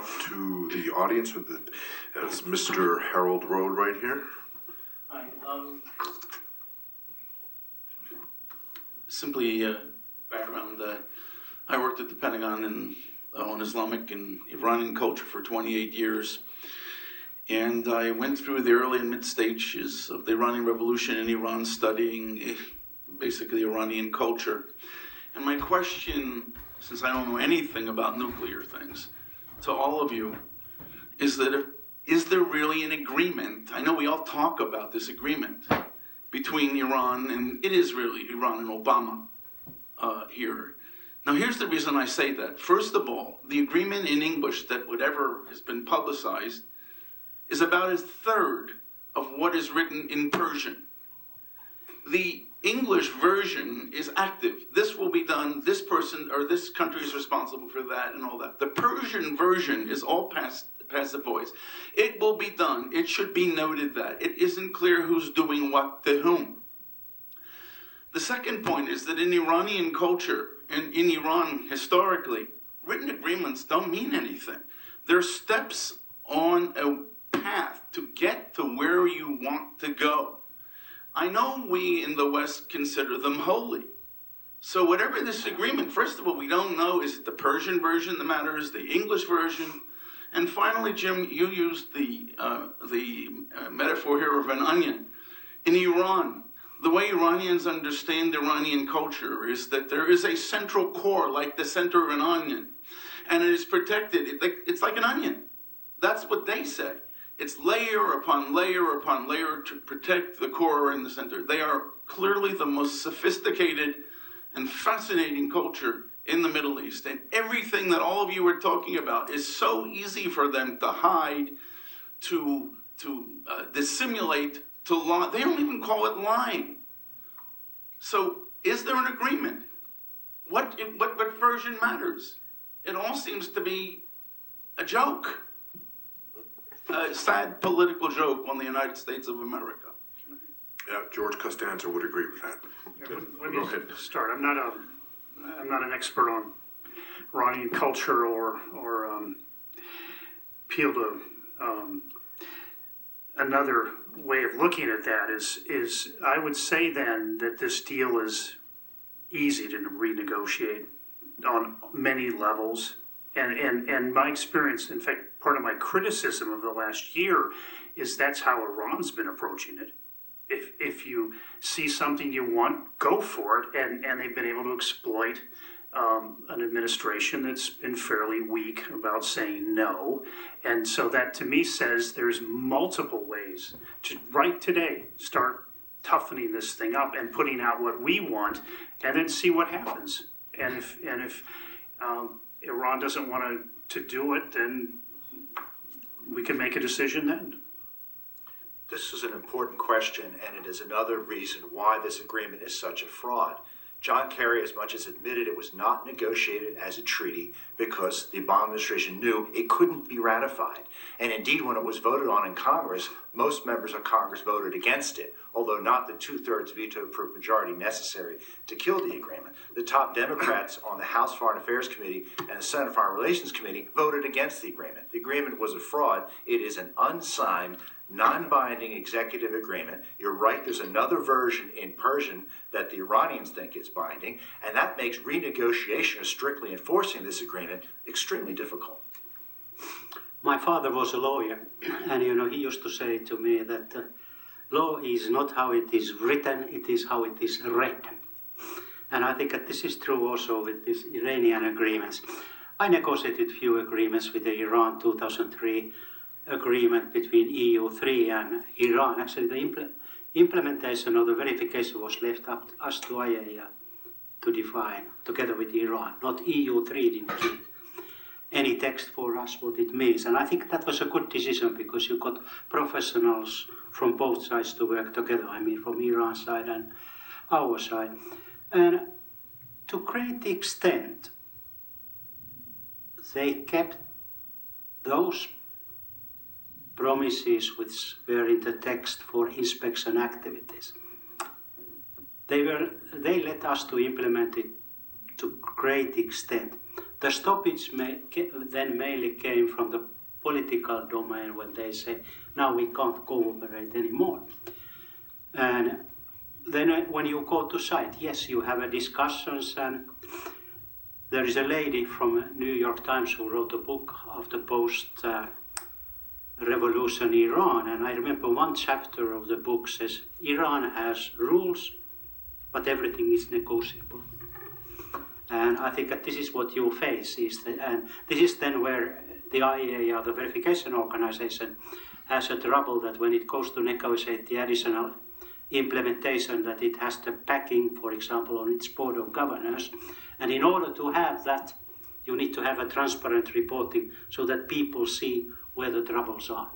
up to the audience with as Mr. Harold Rhode right here. Hi. Simply background. I worked at the Pentagon on Islamic and Iranian culture for 28 years. And I went through the early and mid stages of the Iranian Revolution in Iran, studying basically Iranian culture. And my question, since I don't know anything about nuclear things, to all of you, is that is there really an agreement? I know we all talk about this agreement between Iran, and it is really Iran and Obama here. Now here's the reason I say that. First of all, the agreement in English that whatever has been publicized is about a third of what is written in Persian. The English version is active. This will be done, this person or this country is responsible for that and all that. The Persian version is all passive voice. It will be done. It should be noted that. It isn't clear who's doing what to whom. The second point is that in Iranian culture and in Iran historically, written agreements don't mean anything. They're steps on a path to get to where you want to go. I know we in the West consider them holy. So whatever this agreement, first of all, we don't know, is it the Persian version that matters, the English version? And finally, Jim, you used the metaphor here of an onion. In Iran, the way Iranians understand Iranian culture is that there is a central core, like the center of an onion, and it is protected. It's like an onion. That's what they say. It's layer upon layer upon layer to protect the core in the center. They are clearly the most sophisticated and fascinating culture in the Middle East. And everything that all of you are talking about is so easy for them to hide, to dissimulate, to lie. They don't even call it lying. So is there an agreement? What version matters? It all seems to be a joke. A sad political joke on the United States of America. Yeah, George Costanza would agree with that. Yeah, let me start. I'm not an expert on Iranian culture or appeal to another way of looking at that is I would say then that this deal is easy to renegotiate on many levels. And my experience, in fact, part of my criticism of the last year is that's how Iran's been approaching it. If you see something you want, go for it. And they've been able to exploit an administration that's been fairly weak about saying no. And so that to me says there's multiple ways to, right today, start toughening this thing up and putting out what we want and then see what happens. And if Iran doesn't want to do it, then we can make a decision then. This is an important question, and it is another reason why this agreement is such a fraud. John Kerry, as much as admitted it was not negotiated as a treaty because the Obama administration knew it couldn't be ratified. And indeed, when it was voted on in Congress, most members of Congress voted against it, although not the two-thirds veto-proof majority necessary to kill the agreement. The top Democrats on the House Foreign Affairs Committee and the Senate Foreign Relations Committee voted against the agreement. The agreement was a fraud. It is an unsigned, non-binding executive agreement. You're right, there's another version in Persian that the Iranians think is binding, and that makes renegotiation or strictly enforcing this agreement extremely difficult. My father was a lawyer, and he used to say to me that law is not how it is written, it is how it is read. And I think that this is true also with these Iranian agreements. I negotiated few agreements with the Iran 2003 agreement between EU3 and Iran. Actually, the implementation of the verification was left up to us to IAEA to define, together with Iran. Not EU3 didn't give any text for us what it means. And I think that was a good decision because you got professionals from both sides to work together. I mean, from Iran's side and our side. And to great extent, they kept those promises which were in the text for inspection activities. They let us to implement it to great extent. The stoppage then mainly came from the political domain when they say, now we can't cooperate anymore. And then when you go to site, yes, you have a discussions, and there is a lady from New York Times who wrote a book of the post-revolution Iran, and I remember one chapter of the book says, Iran has rules, but everything is negotiable. And I think that this is what you face, and this is then where the IAEA, the verification organization, has a trouble that when it goes to negotiate the additional implementation, that it has the backing, for example, on its board of governors. And in order to have that, you need to have a transparent reporting so that people see where the troubles are.